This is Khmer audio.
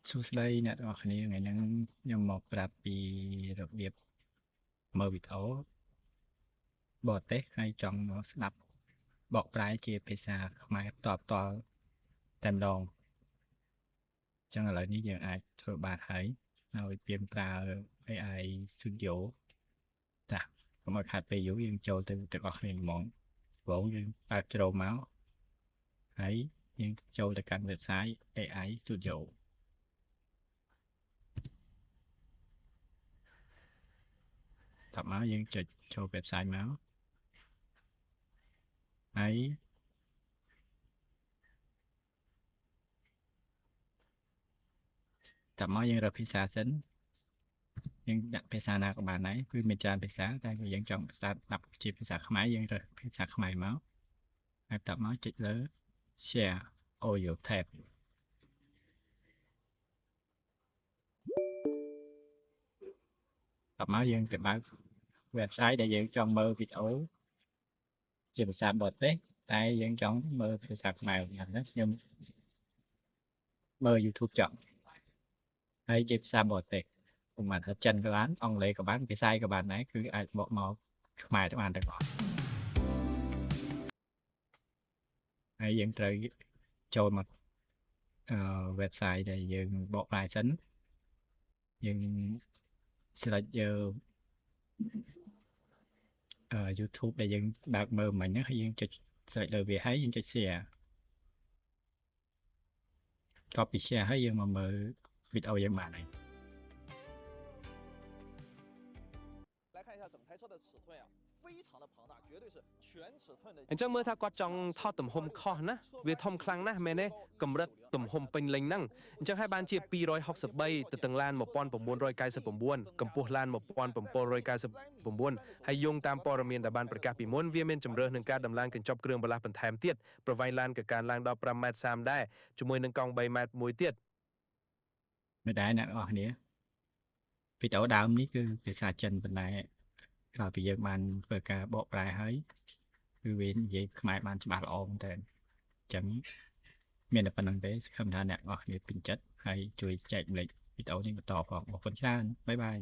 សួស្តីអ្នកទាំងអស់គ្នាថ្ងៃហ្នឹងខ្ញុំមកប្រាប់ពីរបៀបមើលវីដេអូបរទេសហើយចង់មកស្ដាប់បកប្រែជាភាសាខ្មែរផ្ទាល់តែម្ដងអញ្ចឹងឥឡូវនេះយើងអាចធ្វើបានហើយពាមប្រើ AI Studio តាកុំឲ្យខាតពេលយូរយើងចូលទៅទាំងអស់គ្នាហ្មងបងយើងបើកជ្រោមមកហើយយើងចូលទៅកាន់ website AI Studio តបមកយើងចុចចូល website មកហើយតបមកយើងរកភាសាសិនយើងដាក់ភាសាណាក៏បានដែរគឺមានច្រើនភាសាតែយើងចង់ស្ដាប់ជាភាសាខ្មែរយើងរើសភាសាខ្មែរមកហើយតបមកចុចលើ share audio tab តបមកយើងទៅបើក website ដែលយើងចង់មើលវីដេអូជាភាសាបរទេសតែយើងចង់មើលភាសាខ្មែរណាខ្ញុំមើល YouTube ចង់ហើយជាភាសាបរទេសឧមាថាចិនក៏បានអង់គ្លេសក៏បានភាសាអីក៏បានដែរគឺអាចបកមកខ្មែរទៅបានទាំងអស់ហើយយើងត្រូវចូលមកwebsite ដែលយើងបកប្រែសិនយើង select យក YouTube ដែលយើងបើកមើលមិញហ្នឹងហើយយើងចុច select លើវាហើយយើងចុច share តបពី share ហើយយើងមកមើលវីដេអូយើងបានហើយអញ្ចឹងមើលថាគាត់ចង់ថតទំហំខុសណាវាធំខ្លាំងណាស់មែនទេកម្រិតទំហំពេញលេញហ្នឹងអញ្ចឹងហើយបានជា263ទៅទាំងឡាន1999កម្ពស់ឡាន1799ហើយយោងតាមព័ត៌មានដែលបានប្រកាសពីមុនវាមានជំរើសនឹងការដំឡើងកញ្ចប់គ្រឿងបន្លាស់បន្ថែមទៀតប្រវែងឡានក៏កើនឡើងដល់5.30 ម៉ែត្រដែរជាមួយនឹងកង់3 ម៉ែត្រមួយទៀតមិនដែរអ្នកនរគ្នាវីដេអូដើមនេះគឺភាសាចិនប៉ុន្តែក្រោយពីយើងបានធ្វើការបកប្រែហើយគឺវានិយាយខ្មែរបានច្បាស់ល្អមែនតើអញ្ចឹងមានតែប៉ុណ្្នឹងទេសង្ឃឹមថាអ្នកនរគ្នាពេញចិត្តហើយជួយចែកម្លែកវីដេអូនេះបន្តផងអរគុណច្រើនបាយបាយ